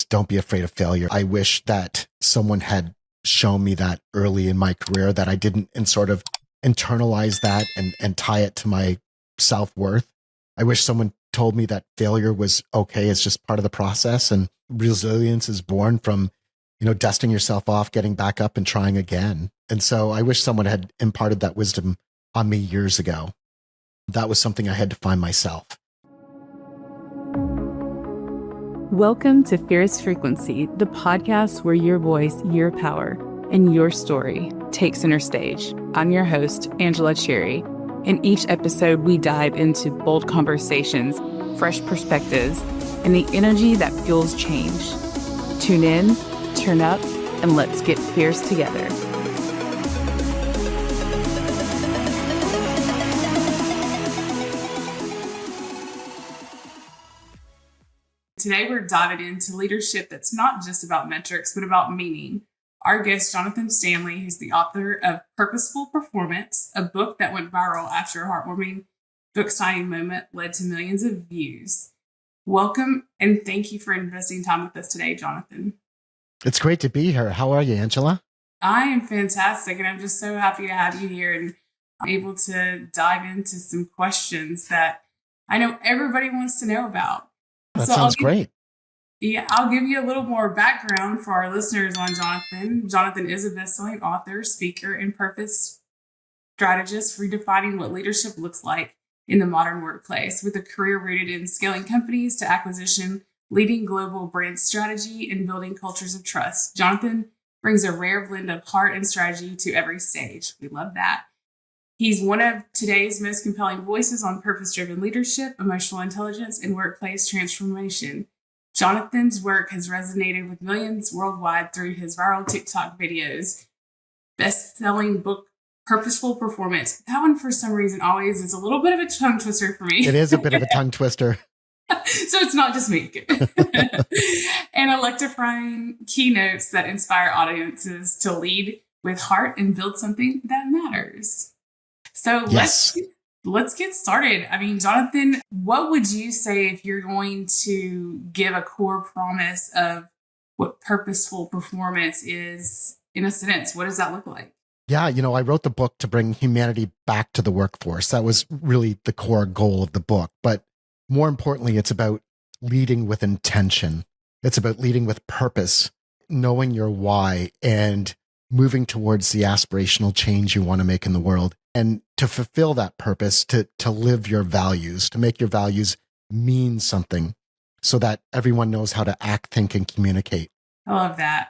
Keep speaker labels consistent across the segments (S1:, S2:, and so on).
S1: don't be afraid of failure. I wish that someone had shown me that early in my career, that I didn't and sort of internalize that and tie it to my self-worth. I wish someone told me that failure was okay. It's just part of the process. And resilience is born from, dusting yourself off, getting back up and trying again. And so I wish someone had imparted that wisdom on me years ago. That was something I had to find myself.
S2: Welcome to Fierce Frequency, the podcast where your voice, your power, and your story take center stage. I'm your host, Angela Cherry. In each episode, we dive into bold conversations, fresh perspectives, and the energy that fuels change. Tune in, turn up, and let's get fierce together. Today, we're diving into leadership that's not just about metrics, but about meaning. Our guest, Jonathan Stanley, who's the author of Purposeful Performance, a book that went viral after a heartwarming book signing moment led to millions of views. Welcome, and thank you for investing time with us today, Jonathan.
S1: It's great to be here. How are you, Angela?
S2: I am fantastic, and I'm just so happy to have you here and able to dive into some questions that I know everybody wants to know about.
S1: That sounds great.
S2: I'll give you a little more background for our listeners on Jonathan. Jonathan is a best-selling author, speaker, and purpose strategist, redefining what leadership looks like in the modern workplace, with a career rooted in scaling companies to acquisition, leading global brand strategy, and building cultures of trust. Jonathan brings a rare blend of heart and strategy to every stage. We love that. He's one of today's most compelling voices on purpose-driven leadership, emotional intelligence, and workplace transformation. Jonathan's work has resonated with millions worldwide through his viral TikTok videos. Best-selling book, Purposeful Performance. That one, for some reason, always is a little bit of a tongue twister for me.
S1: It is a bit of a tongue twister.
S2: So it's not just me. And electrifying keynotes that inspire audiences to lead with heart and build something that matters. So let's get started. I mean, Jonathan, what would you say if you're going to give a core promise of what purposeful performance is in a sentence? What does that look like?
S1: Yeah, I wrote the book to bring humanity back to the workforce. That was really the core goal of the book. But more importantly, it's about leading with intention. It's about leading with purpose, knowing your why, and moving towards the aspirational change you want to make in the world. And to fulfill that purpose, to live your values, to make your values mean something so that everyone knows how to act, think, and communicate.
S2: I love that.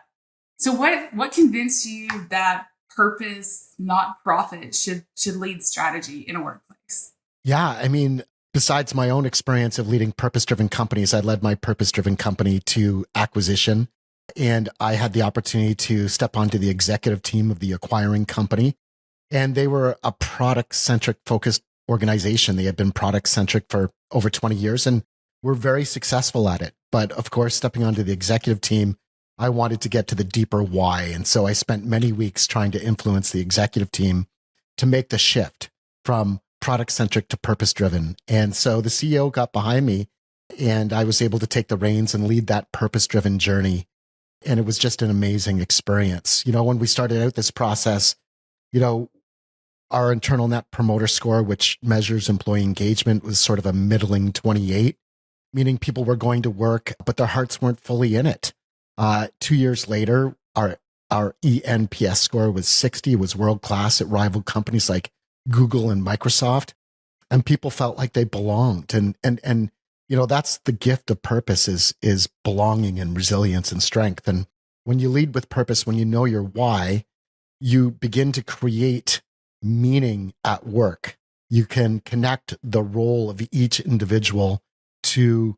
S2: So what convinced you that purpose, not profit, should lead strategy in a workplace?
S1: Yeah, I mean, besides my own experience of leading purpose-driven companies, I led my purpose-driven company to acquisition. And I had the opportunity to step onto the executive team of the acquiring company. And they were a product-centric focused organization. They had been product-centric for over 20 years and were very successful at it. But of course, stepping onto the executive team, I wanted to get to the deeper why. And so I spent many weeks trying to influence the executive team to make the shift from product-centric to purpose-driven. And so the CEO got behind me and I was able to take the reins and lead that purpose-driven journey. And it was just an amazing experience. When we started out this process, our internal net promoter score, which measures employee engagement, was sort of a middling 28, meaning people were going to work, but their hearts weren't fully in it. 2 years later, our ENPS score was 60, was world-class. It rivaled companies like Google and Microsoft, and people felt like they belonged. And that's the gift of purpose is belonging and resilience and strength. And when you lead with purpose, when you know your why, you begin to create meaning at work. You can connect the role of each individual to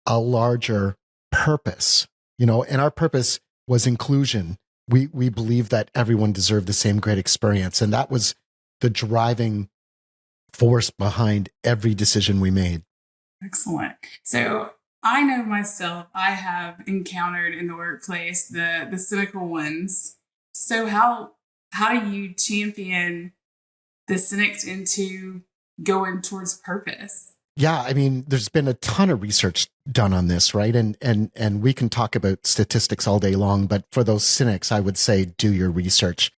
S1: a larger purpose, and our purpose was inclusion. We believe that everyone deserved the same great experience. And that was the driving force behind every decision we made.
S2: Excellent. So I know myself, I have encountered in the workplace the cynical ones. So how do you champion the cynics into going towards purpose?
S1: Yeah, I mean, there's been a ton of research done on this, right? And we can talk about statistics all day long, but for those cynics, I would say do your research.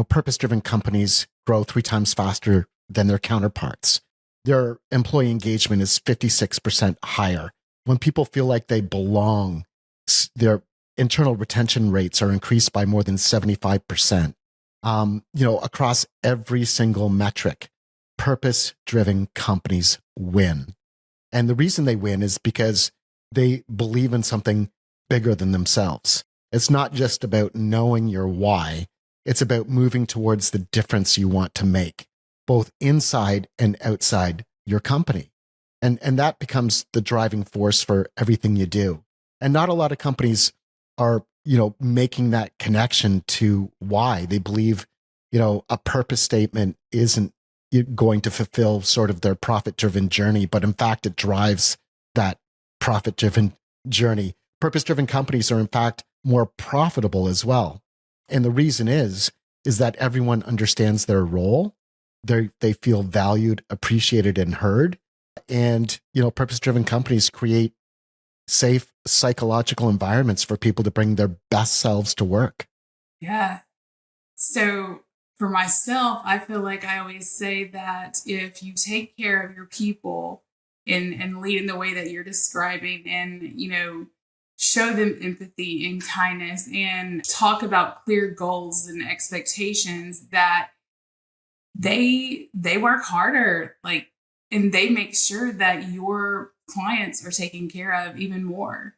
S1: Purpose-driven companies grow 3 times faster than their counterparts. Their employee engagement is 56% higher. When people feel like they belong, their internal retention rates are increased by more than 75%. Across every single metric, purpose-driven companies win. And the reason they win is because they believe in something bigger than themselves. It's not just about knowing your why. It's about moving towards the difference you want to make, both inside and outside your company. And that becomes the driving force for everything you do. And not a lot of companies are, making that connection to why. They believe, a purpose statement isn't going to fulfill sort of their profit-driven journey, but in fact, it drives that profit-driven journey. Purpose-driven companies are in fact more profitable as well. And the reason is that everyone understands their role. They feel valued, appreciated, and heard. And, purpose-driven companies create safe psychological environments for people to bring their best selves to work.
S2: Yeah. So for myself, I feel like I always say that if you take care of your people and lead in the way that you're describing and, show them empathy and kindness and talk about clear goals and expectations, that they work harder, like, and they make sure that your clients are taken care of even more.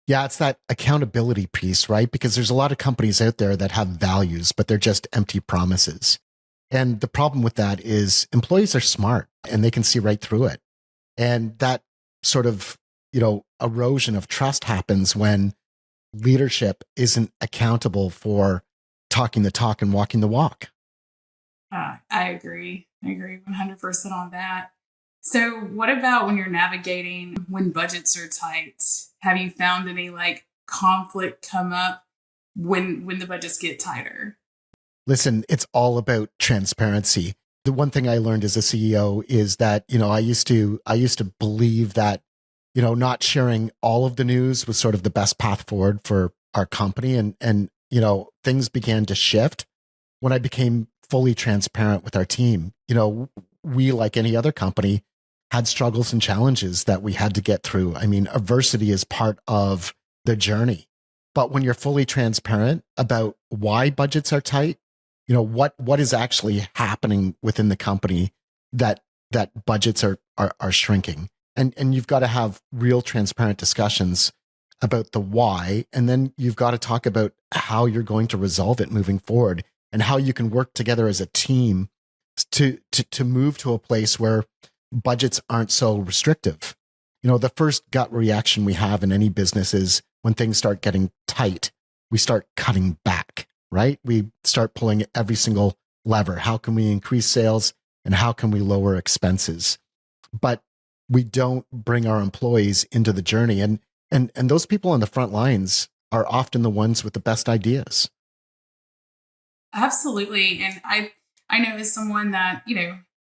S1: Yeah, it's that accountability piece, right? Because there's a lot of companies out there that have values, but they're just empty promises. And the problem with that is employees are smart and they can see right through it. And that sort of, erosion of trust happens when leadership isn't accountable for talking the talk and walking the walk.
S2: I agree. I agree 100% on that. So, what about when you're navigating when budgets are tight? Have you found any like conflict come up when the budgets get tighter?
S1: Listen, it's all about transparency. The one thing I learned as a CEO is that, I used to believe that, not sharing all of the news was sort of the best path forward for our company. And, things began to shift when I became fully transparent with our team. We, like any other company, had struggles and challenges that we had to get through. I mean, adversity is part of the journey. But when you're fully transparent about why budgets are tight, what is actually happening within the company that budgets are shrinking. And you've got to have real transparent discussions about the why. And then you've got to talk about how you're going to resolve it moving forward and how you can work together as a team to move to a place where budgets aren't so restrictive. The first gut reaction we have in any business is when things start getting tight, we start cutting back, right? We start pulling every single lever. How can we increase sales and how can we lower expenses? But we don't bring our employees into the journey. And those people on the front lines are often the ones with the best ideas.
S2: Absolutely. And I know as someone that,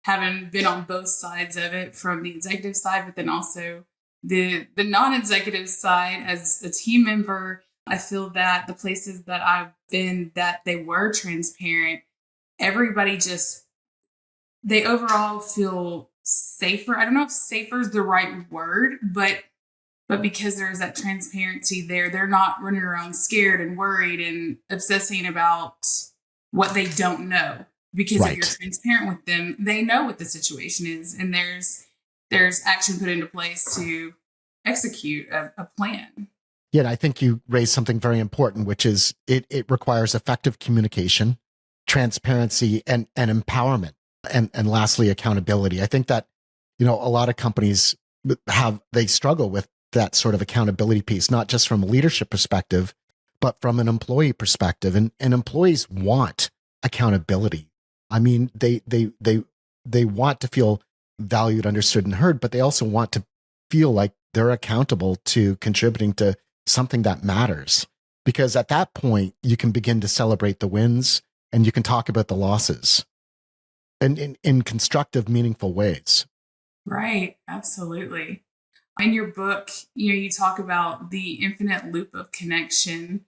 S2: having been on both sides of it, from the executive side, but then also the non-executive side as a team member, I feel that the places that I've been that they were transparent, everybody just, they overall feel safer. I don't know if safer is the right word, but because there's that transparency there, they're not running around scared and worried and obsessing about what they don't know. Because if you're
S1: Right.
S2: transparent with them, they know what the situation is, and there's action put into place to execute a plan.
S1: Yeah, and I think you raised something very important, which is it requires effective communication, transparency, and empowerment. And lastly, accountability. I think that, a lot of companies they struggle with that sort of accountability piece, not just from a leadership perspective, but from an employee perspective. And employees want accountability. I mean, they want to feel valued, understood, and heard, but they also want to feel like they're accountable to contributing to something that matters. Because at that point, you can begin to celebrate the wins and you can talk about the losses and in constructive, meaningful ways.
S2: Right. Absolutely. In your book, you talk about the infinite loop of connection.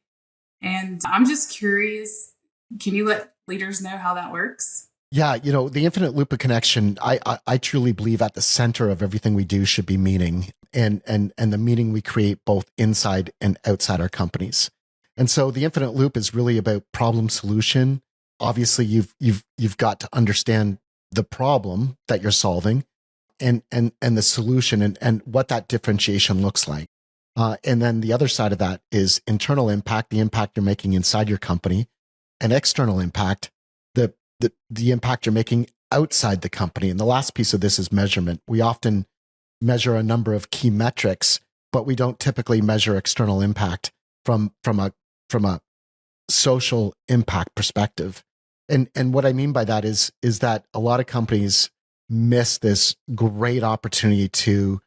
S2: And I'm just curious, can you let leaders know how that works?
S1: Yeah, the infinite loop of connection, I truly believe at the center of everything we do should be meaning and the meaning we create both inside and outside our companies. And so the infinite loop is really about problem solution. Obviously, you've got to understand the problem that you're solving and the solution and what that differentiation looks like. And then the other side of that is internal impact, the impact you're making inside your company, and external impact, the impact you're making outside the company. And the last piece of this is measurement. We often measure a number of key metrics, but we don't typically measure external impact from a social impact perspective. And what I mean by that is that a lot of companies miss this great opportunity to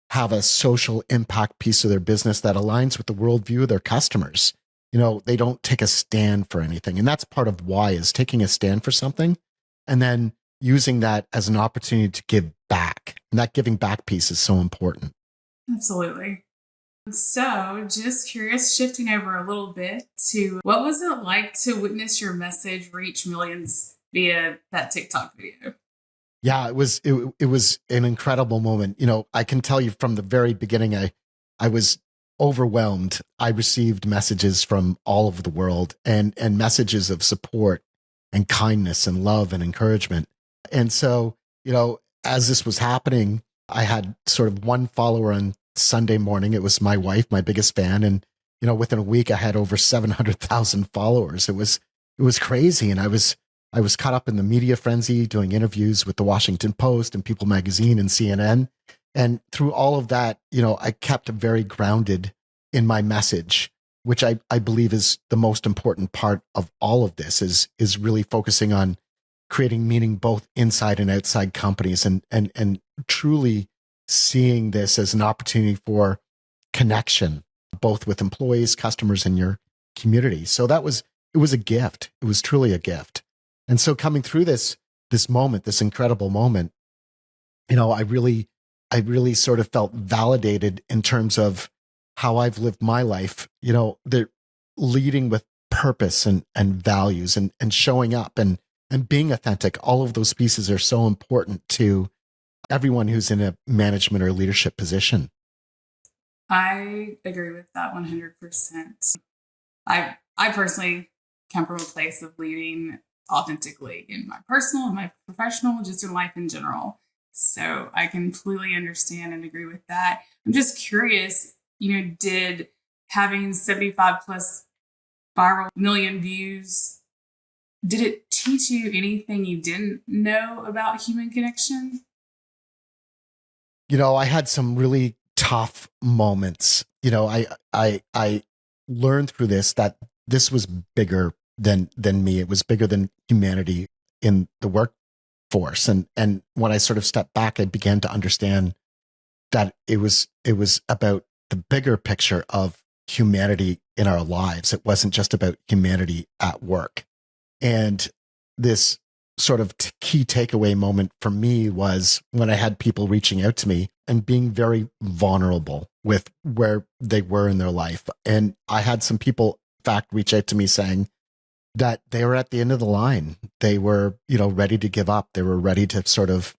S1: have a social impact piece of their business that aligns with the worldview of their customers. They don't take a stand for anything. And that's part of why is taking a stand for something and then using that as an opportunity to give back. And that giving back piece is so important.
S2: Absolutely. So, just curious, shifting over a little bit to what was it like to witness your message reach millions via that TikTok video?
S1: Yeah, it was an incredible moment. I can tell you from the very beginning, I was overwhelmed. I received messages from all over the world and messages of support and kindness and love and encouragement. And so, as this was happening, I had sort of one follower on Sunday morning. It was my wife, my biggest fan, and within a week, I had over 700,000 followers. It was crazy, and I was caught up in the media frenzy doing interviews with the Washington Post and People Magazine and CNN. And through all of that, I kept very grounded in my message, which I believe is the most important part of all of this is really focusing on creating meaning both inside and outside companies and truly seeing this as an opportunity for connection, both with employees, customers, and your community. So it was a gift. It was truly a gift. And so coming through this moment, this incredible moment, I really sort of felt validated in terms of how I've lived my life. They're leading with purpose and values and showing up and being authentic. All of those pieces are so important to everyone who's in a management or leadership position.
S2: I agree with that 100%. I personally come from a place of leading authentically in my personal and my professional, just in life in general. So I completely understand and agree with that. I'm just curious, did having 75 plus viral million views, did it teach you anything you didn't know about human connection?
S1: I had some really tough moments. I learned through this that this was bigger than me. It was bigger than humanity in the workforce. And when I sort of stepped back, I began to understand that it was about the bigger picture of humanity in our lives. It wasn't just about humanity at work. And this sort of key takeaway moment for me was when I had people reaching out to me and being very vulnerable with where they were in their life. And I had some people, in fact, reach out to me saying that they were at the end of the line. They were, ready to give up. They were ready to sort of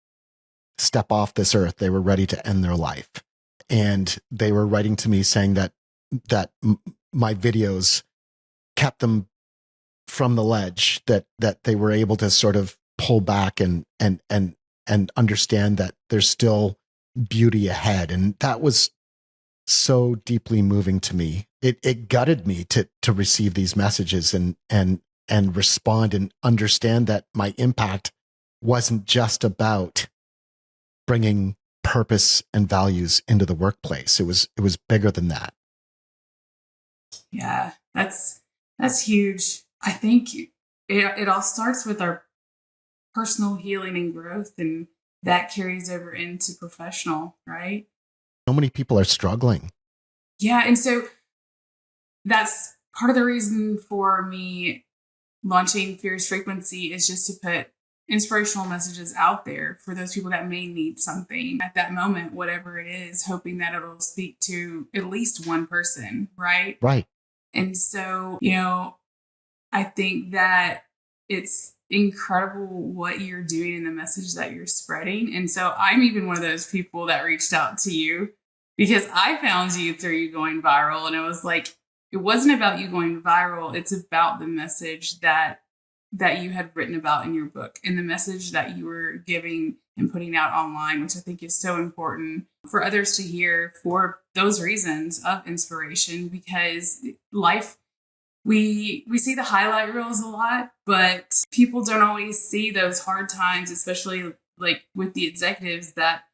S1: step off this earth. They were ready to end their life. And they were writing to me saying that my videos kept them from the ledge, that they were able to sort of pull back and understand that there's still beauty ahead. And that was so deeply moving to me. It gutted me to receive these messages and respond and understand that my impact wasn't just about bringing purpose and values into the workplace. It was bigger than that.
S2: Yeah, that's huge. I think it all starts with our personal healing and growth, and that carries over into professional, right?
S1: So many people are struggling.
S2: Yeah, and so that's part of the reason for me launching Fierce Frequency is just to put inspirational messages out there for those people that may need something at that moment, whatever it is, hoping that it'll speak to at least one person, right?
S1: Right.
S2: And so, I think that it's incredible what you're doing and the message that you're spreading. And so I'm even one of those people that reached out to you because I found you through you going viral. And I was like, it wasn't about you going viral. It's about the message that you had written about in your book and the message that you were giving and putting out online, which I think is so important for others to hear for those reasons of inspiration, because life, we see the highlight reels a lot, but people don't always see those hard times, especially like with the executives that,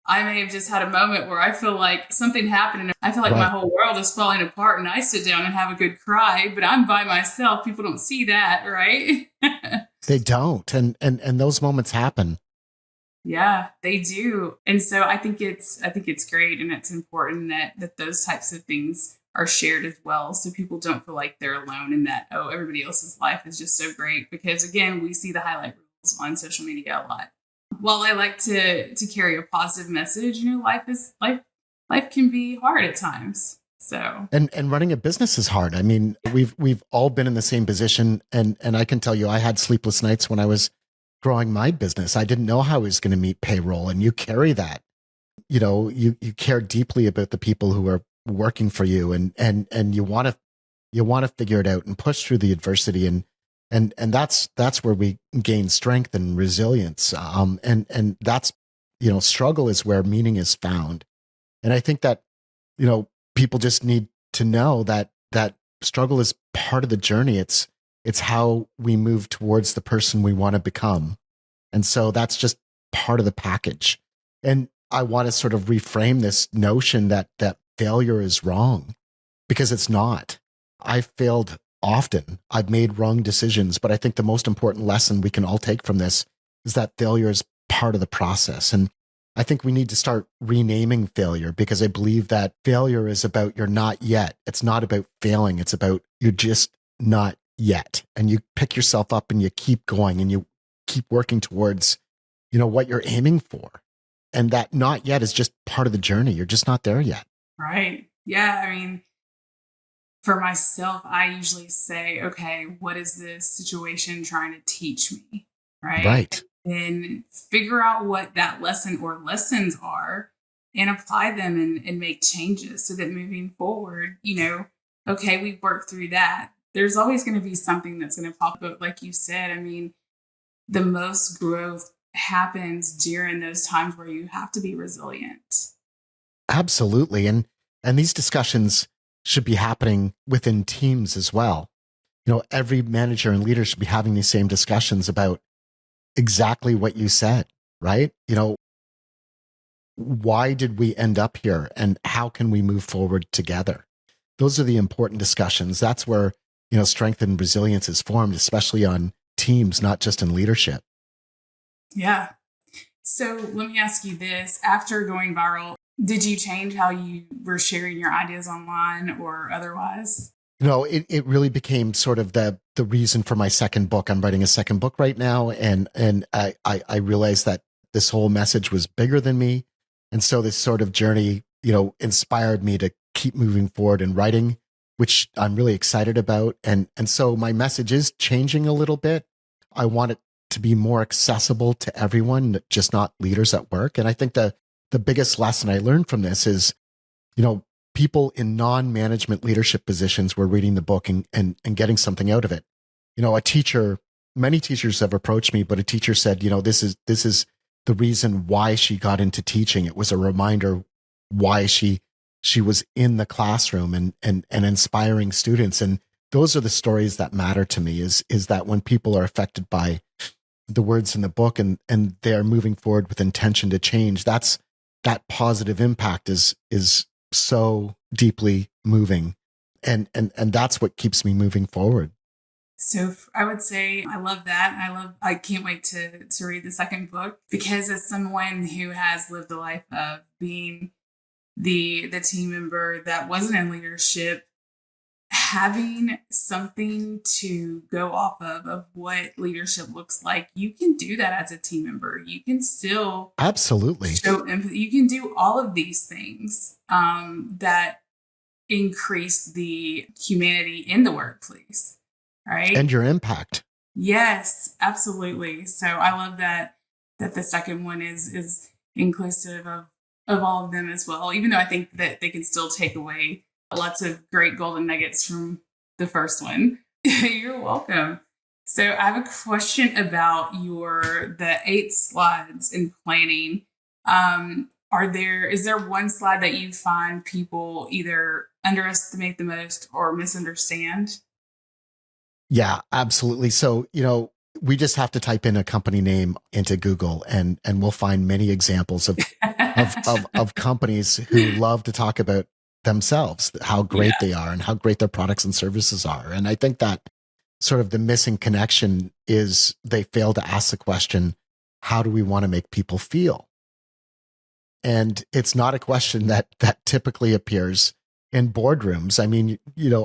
S2: I may have just had a moment where I feel like something happened and I feel like my
S1: Right.
S2: whole world is falling apart and I sit down and have a good cry, but I'm by myself. People don't see that, right?
S1: They don't. And those moments happen.
S2: Yeah, they do. And so I think it's great and it's important that those types of things are shared as well, so people don't feel like they're alone and that, oh, everybody else's life is just so great, because again, we see the highlight reels on social media a lot. While I like to carry a positive message, life can be hard at times. So,
S1: And running a business is hard. I mean, we've all been in the same position, and I can tell you I had sleepless nights when I was growing my business. I didn't know how I was going to meet payroll, and you carry that. You care deeply about the people who are working for you, and you want to figure it out and push through the adversity, and that's where we gain strength and resilience. And that's, struggle is where meaning is found. And I think that, people just need to know that struggle is part of the journey. It's how we move towards the person we want to become. And so that's just part of the package. And I want to sort of reframe this notion that failure is wrong, because it's not. I've failed often. I've made wrong decisions, but I think the most important lesson we can all take from this is that failure is part of the process. And I think we need to start renaming failure, because I believe that failure is about you're not yet. It's not about failing. It's about you're just not yet. And you pick yourself up and you keep going and you keep working towards, what you're aiming for. And that not yet is just part of the journey. You're just not there yet.
S2: right. Yeah, I mean, for myself, I usually say, okay, what is this situation trying to teach me? Right.
S1: Right.
S2: And then figure out what that lesson or lessons are and apply them and make changes so that moving forward, okay, we've worked through that. There's always going to be something that's going to pop up. Like you said, I mean, the most growth happens during those times where you have to be resilient.
S1: Absolutely. And these discussions should be happening within teams as well. Every manager and leader should be having these same discussions about exactly what you said, right? Why did we end up here and how can we move forward together? Those are the important discussions. That's where, strength and resilience is formed, especially on teams, not just in leadership.
S2: Yeah. So let me ask you this. After going viral, did you change how you were sharing your ideas online or otherwise?
S1: It really became sort of the reason for my second book. I'm writing a second book right now. And I realized that this whole message was bigger than me. And so this sort of journey, inspired me to keep moving forward in writing, which I'm really excited about. And so my message is changing a little bit. I want it to be more accessible to everyone, just not leaders at work. And I think the biggest lesson I learned from this is, people in non-management leadership positions were reading the book and getting something out of it. Many teachers have approached me, but a teacher said, this is the reason why she got into teaching. It was a reminder why she was in the classroom and inspiring students. And those are the stories that matter to me, is that when people are affected by the words in the book and they're moving forward with intention to change, that positive impact is so deeply moving. And that's what keeps me moving forward.
S2: So I would say I love that. I can't wait to read the second book, because as someone who has lived a life of being the team member that wasn't in leadership, having something to go off of what leadership looks like, you can do that as a team member. You can still
S1: Absolutely.
S2: show empathy. You can do all of these things that increase the humanity in the workplace, right?
S1: And your impact.
S2: Yes, absolutely. So I love that the second one is inclusive of all of them as well, even though I think that they can still take away lots of great golden nuggets from the first one. You're welcome. So I have a question about the 8 slides in planning. Is there one slide that you find people either underestimate the most or misunderstand?
S1: Yeah, absolutely. So, we just have to type in a company name into Google and we'll find many examples of companies who love to talk about themselves, how great
S2: Yeah.
S1: they are and how great their products and services are. And I think that sort of the missing connection is they fail to ask the question, how do we want to make people feel? And it's not a question that typically appears in boardrooms. I mean,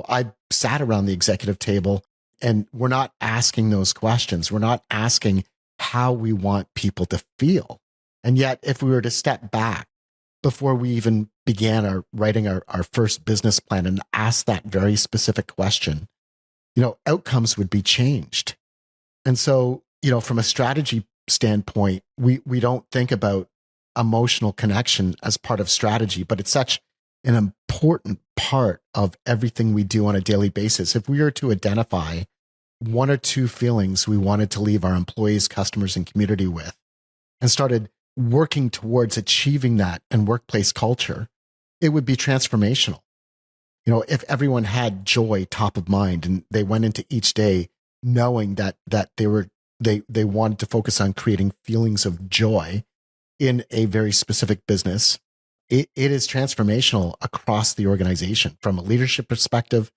S1: I sat around the executive table and we're not asking those questions. We're not asking how we want people to feel. And yet, if we were to step back before we even began writing our first business plan and ask that very specific question, outcomes would be changed. And so, from a strategy standpoint, we don't think about emotional connection as part of strategy, but it's such an important part of everything we do on a daily basis. If we were to identify one or two feelings we wanted to leave our employees, customers, and community with, and started working towards achieving that in workplace culture, it would be transformational. If everyone had joy top of mind and they went into each day knowing that they wanted to focus on creating feelings of joy in a very specific business, it is transformational across the organization from a leadership perspective,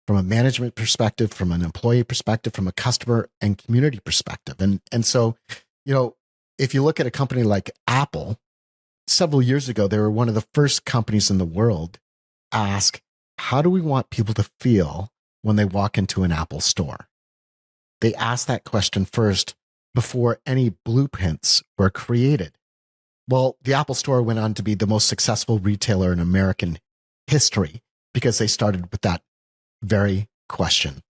S1: from a management perspective, from an employee perspective, from a customer and community perspective. And so, if you look at a company like Apple, several years ago, they were one of the first companies in the world to ask, how do we want people to feel when they walk into an Apple store? They asked that question first before any blueprints were created. Well, the Apple Store went on to be the most successful retailer in American history because they started with that very question.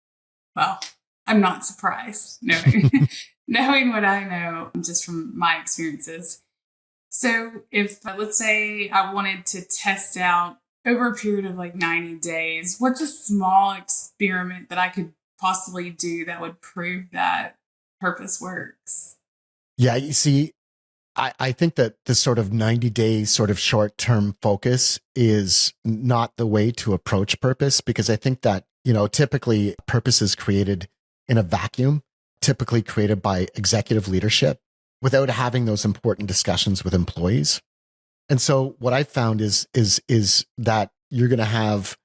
S2: Well, I'm not surprised knowing what I know just from my experiences. So if let's say I wanted to test out over a period of like 90 days, what's a small experiment that I could possibly do that would prove that purpose works?
S1: Yeah, you see, I think that this sort of 90-day sort of short-term focus is not the way to approach purpose, because I think that, typically purpose is created in a vacuum, typically created by executive leadership without having those important discussions with employees. And so what I found is that you're going to have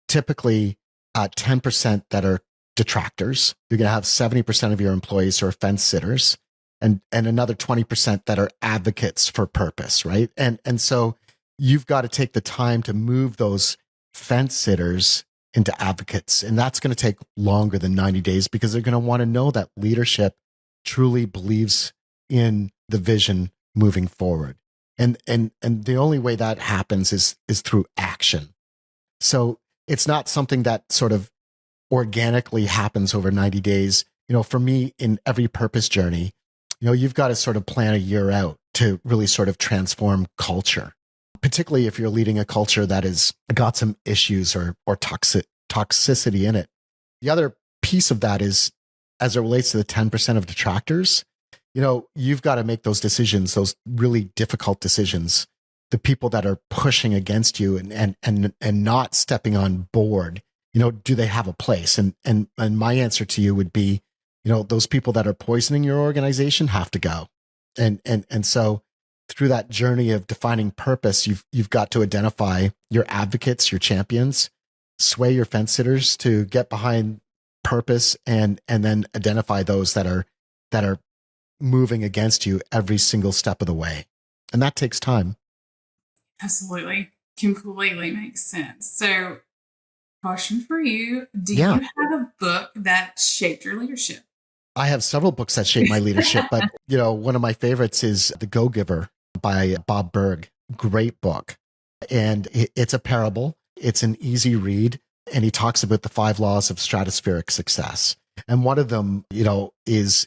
S1: typically 10% that are detractors. You're going to have 70% of your employees who are fence sitters, and another 20% that are advocates for purpose, right? And so you've got to take the time to move those fence sitters into advocates. And that's going to take longer than 90 days because they're going to want to know that leadership truly believes in the vision moving forward. And the only way that happens is through action. So it's not something that sort of organically happens over 90 days. For me, in every purpose journey, you've got to sort of plan a year out to really sort of transform culture, particularly if you're leading a culture that has got some issues or toxicity in it. The other piece of that is, as it relates to the 10% of detractors, you've got to make those decisions, those really difficult decisions. The people that are pushing against you and not stepping on board, do they have a place? And my answer to you would be, those people that are poisoning your organization have to go. And so through that journey of defining purpose, you've got to identify your advocates, your champions, sway your fence sitters to get behind purpose, and then identify those that are moving against you every single step of the way. And that takes time.
S2: Absolutely. Completely makes sense. So question for you. Do
S1: Yeah,
S2: you have a book that shaped your leadership?
S1: I have several books that shape my leadership, but one of my favorites is The Go-Giver by Bob Berg. Great book. And it's a parable. It's an easy read. And he talks about the 5 laws of stratospheric success. And one of them, is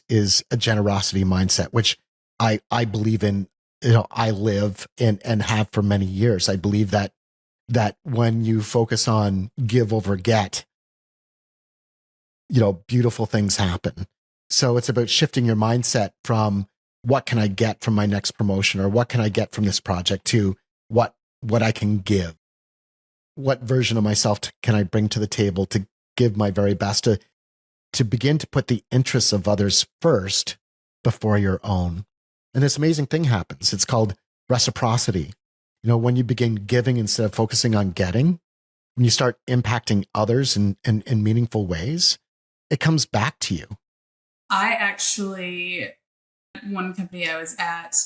S1: a generosity mindset, which I believe in, I live and have for many years. I believe that when you focus on give over get, beautiful things happen. So it's about shifting your mindset from what can I get from my next promotion, or what can I get from this project, to what I can give. What version of myself can I bring to the table to give my very best, to begin to put the interests of others first before your own. And this amazing thing happens. It's called reciprocity. When you begin giving instead of focusing on getting, when you start impacting others in meaningful ways, it comes back to you.
S2: I actually, one company I was at,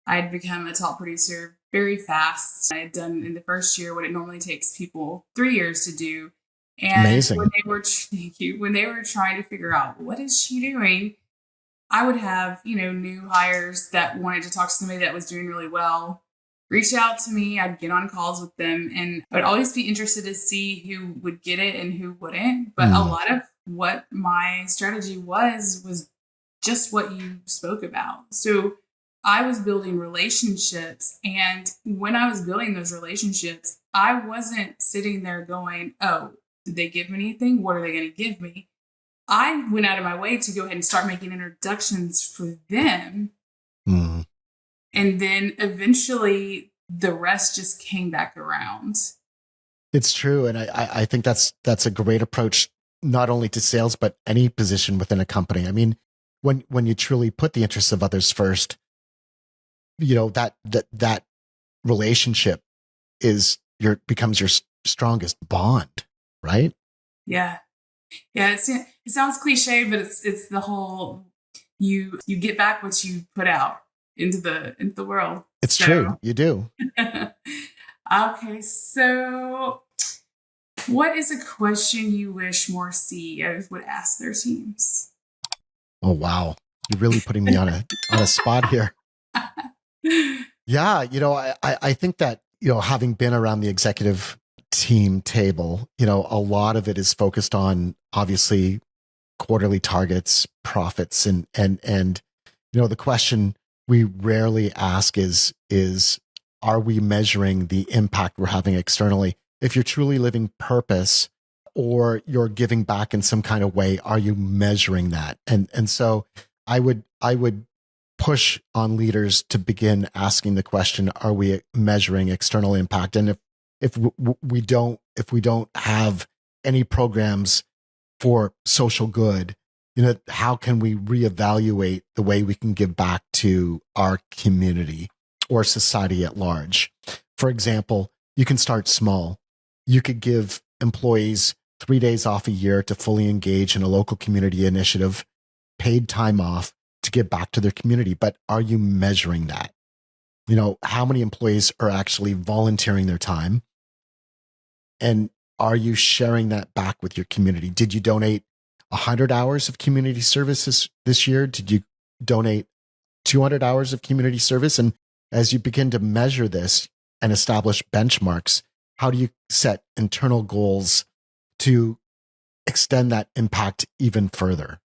S2: I had become a top producer very fast. I had done in the first year what it normally takes people 3 years to do. And
S1: Amazing.
S2: when they were trying to figure out what is she doing, I would have, new hires that wanted to talk to somebody that was doing really well reach out to me. I'd get on calls with them, and I would always be interested to see who would get it and who wouldn't. But a lot of what my strategy was just what you spoke about. So I was building relationships. And when I was building those relationships, I wasn't sitting there going, oh, did they give me anything? What are they going to give me? I went out of my way to go ahead and start making introductions for them. And then eventually the rest just came back around.
S1: It's true. And I think that's a great approach, not only to sales, but any position within a company. I mean, when you truly put the interests of others first, that relationship becomes your strongest bond, right?
S2: Yeah. It sounds cliche, but it's the whole, you get back what you put out into the world.
S1: It's true. You do.
S2: Okay. So what is a question you wish more CEOs would ask their teams?
S1: Oh, wow. You're really putting me on a spot here. Yeah. I think that, having been around the executive team table, a lot of it is focused on, obviously, quarterly targets, profits, and the question we rarely ask is are we measuring the impact we're having externally? If you're truly living purpose, or you're giving back in some kind of way, are you measuring that? And so I would push on leaders to begin asking the question, are we measuring external impact? And if we don't have any programs for social good, how can we reevaluate the way we can give back to our community or society at large? For example, you can start small. You could give employees 3 days off a year to fully engage in a local community initiative, paid time off to give back to their community. But are you measuring that? How many employees are actually volunteering their time? And are you sharing that back with your community? Did you donate 100 hours of community services this year? Did you donate 200 hours of community service? And as you begin to measure this and establish benchmarks, how do you set internal goals to extend that impact even further?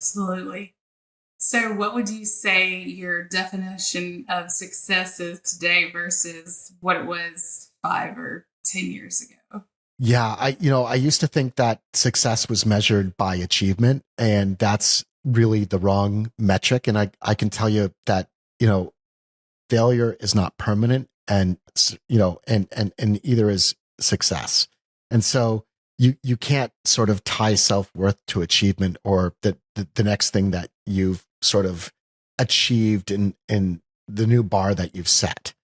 S2: Absolutely. So what would you say your definition of success is today versus what it was 5 or 10 years ago?
S1: Yeah, I used to think that success was measured by achievement, and that's really the wrong metric. And I can tell you that, failure is not permanent, and, and either is success. And so you can't sort of tie self-worth to achievement, or the next thing that you've sort of achieved in the new bar that you've set.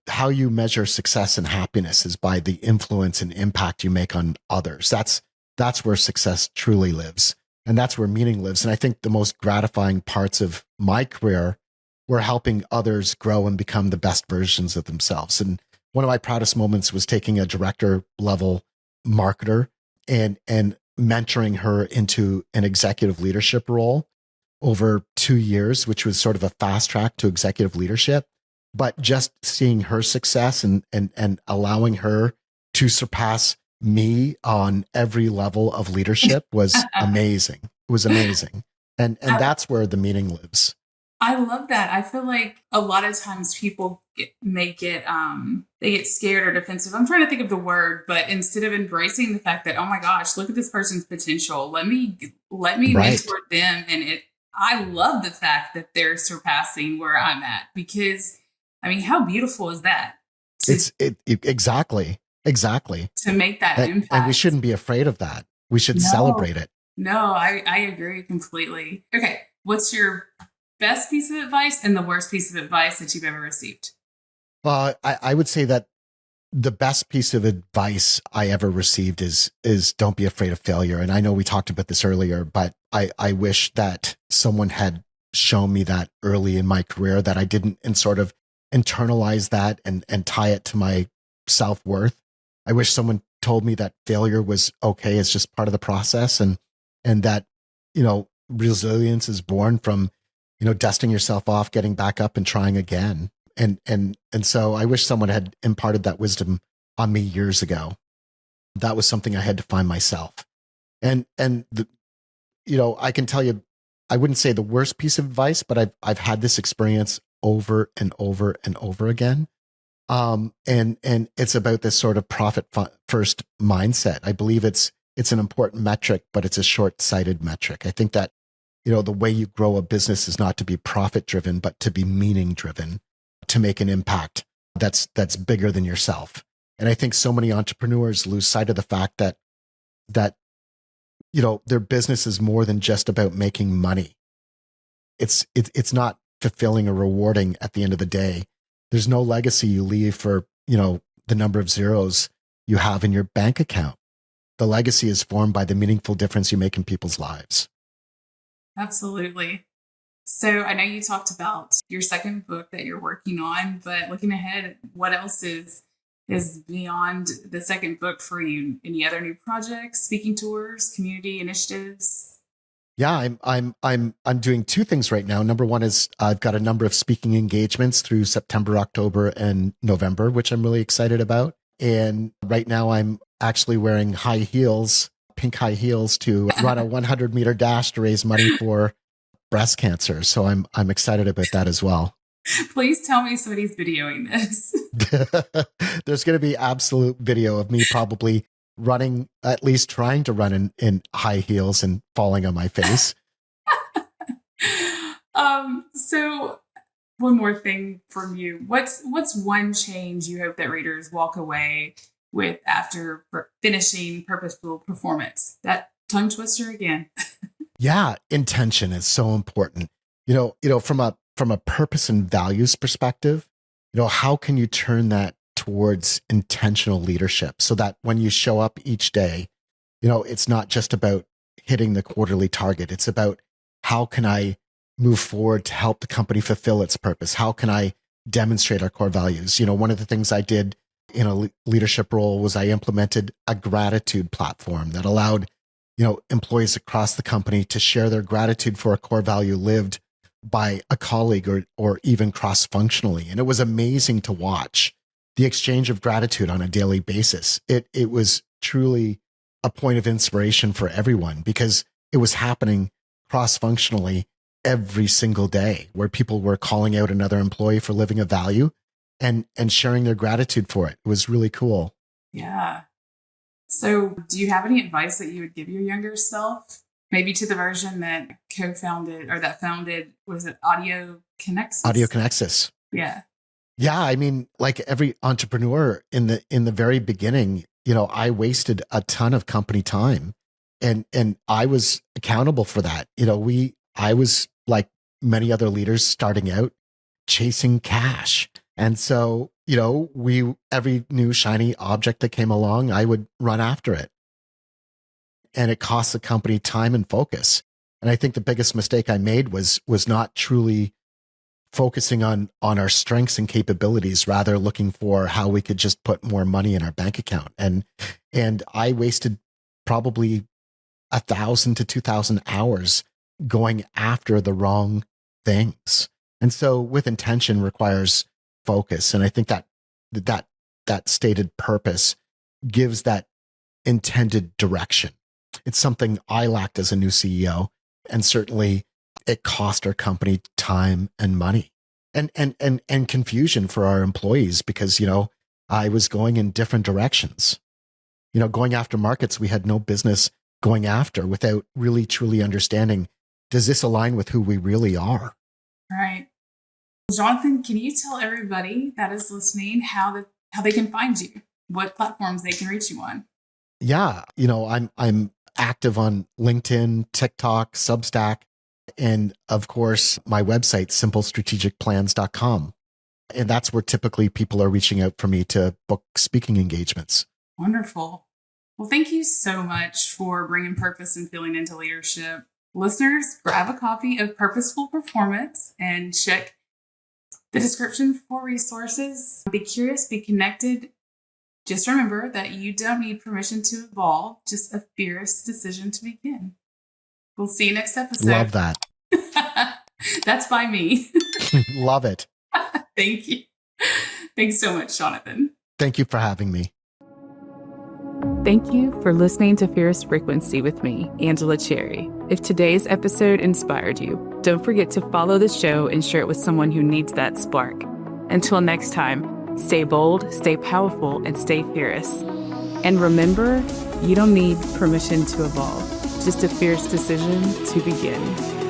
S1: How you measure success and happiness is by the influence and impact you make on others. That's where success truly lives. And that's where meaning lives. And I think the most gratifying parts of my career were helping others grow and become the best versions of themselves. And one of my proudest moments was taking a director level marketer and mentoring her into an executive leadership role over 2 years, which was sort of a fast track to executive leadership. But just seeing her success and allowing her to surpass me on every level of leadership was amazing. It was amazing. And that's where the meaning lives.
S2: I love that. I feel like a lot of times people they get scared or defensive. I'm trying to think of the word, but instead of embracing the fact that, oh my gosh, look at this person's potential. Let me
S1: Right.
S2: mentor them. And I love the fact that they're surpassing where I'm at, because I mean, how beautiful is that
S1: Exactly.
S2: to make that
S1: And we
S2: impact?
S1: shouldn't be afraid of that. We should
S2: No,
S1: celebrate it.
S2: no, I agree completely. Okay. What's your best piece of advice and the worst piece of advice that you've ever received?
S1: Well, I would say that the best piece of advice I ever received is don't be afraid of failure. And I know we talked about this earlier, but I wish that someone had shown me that early in my career, that I didn't and sort of internalize that and tie it to my self-worth. I wish someone told me that failure was okay. It's just part of the process, and that, resilience is born from, dusting yourself off, getting back up and trying again. And so I wish someone had imparted that wisdom on me years ago. That was something I had to find myself. And I can tell you, I wouldn't say the worst piece of advice, but I've had this experience over and over and over again. And it's about this sort of profit first mindset. I believe it's an important metric, but it's a short-sighted metric. I think that, the way you grow a business is not to be profit driven, but to be meaning driven, to make an impact that's bigger than yourself. And I think so many entrepreneurs lose sight of the fact that their business is more than just about making money. It's not fulfilling or rewarding at the end of the day. There's no legacy you leave for, the number of zeros you have in your bank account. The legacy is formed by the meaningful difference you make in people's lives.
S2: Absolutely. So I know you talked about your second book that you're working on, but looking ahead, what else is beyond the second book for you? Any other new projects, speaking tours, community initiatives?
S1: Yeah, I'm doing two things right now. Number one is I've got a number of speaking engagements through September, October, and November, which I'm really excited about. And right now I'm actually wearing pink high heels to run a 100-meter dash to raise money for breast cancer. So I'm excited about that as well.
S2: Please tell me somebody's videoing this.
S1: There's going to be absolute video of me probably running, at least trying to run in high heels and falling on my face.
S2: So one more thing from you. What's one change you hope that readers walk away with after finishing Purposeful Performance? That tongue twister again.
S1: Yeah, intention is so important. From a purpose and values perspective, how can you turn that towards intentional leadership so that when you show up each day, it's not just about hitting the quarterly target. It's about how can I move forward to help the company fulfill its purpose? How can I demonstrate our core values? One of the things I did in a leadership role was I implemented a gratitude platform that allowed, employees across the company to share their gratitude for a core value lived by a colleague or even cross-functionally. And it was amazing to watch the exchange of gratitude on a daily basis. It was truly a point of inspiration for everyone because it was happening cross-functionally every single day, where people were calling out another employee for living a value and sharing their gratitude for it. It was really cool.
S2: Yeah. So do you have any advice that you would give your younger self? Maybe to the version that co-founded or that founded, was it Audio Connexus?
S1: Audio Connexus.
S2: Yeah.
S1: Yeah. I mean, like every entrepreneur in the very beginning, I wasted a ton of company time and I was accountable for that. I was like many other leaders starting out chasing cash. And so, every new shiny object that came along, I would run after it. And it cost the company time and focus. And I think the biggest mistake I made was not truly focusing on our strengths and capabilities, rather looking for how we could just put more money in our bank account. And I wasted probably 1,000 to 2,000 hours going after the wrong things. And so with intention requires focus. And I think that stated purpose gives that intended direction. It's something I lacked as a new CEO. And certainly it cost our company time and money and confusion for our employees because, I was going in different directions, going after markets we had no business going after without really truly understanding, does this align with who we really are?
S2: Right. Jonathan, can you tell everybody that is listening how they can find you, what platforms they can reach you on?
S1: Yeah, I'm active on LinkedIn, TikTok, Substack, and of course my website, simplestrategicplans.com. And that's where typically people are reaching out for me to book speaking engagements.
S2: Wonderful. Well, thank you so much for bringing purpose and feeling into leadership. Listeners, grab a copy of Purposeful Performance and check the description for resources. Be curious, be connected. Just remember that you don't need permission to evolve, just a fierce decision to begin. We'll see you next episode.
S1: Love that.
S2: That's by me.
S1: Love it.
S2: Thank you. Thanks so much, Jonathan.
S1: Thank you for having me.
S2: Thank you for listening to Fierce Frequency with me, Angela Cherry. If today's episode inspired you, don't forget to follow the show and share it with someone who needs that spark. Until next time, stay bold, stay powerful, and stay fierce. And remember, you don't need permission to evolve, just a fierce decision to begin.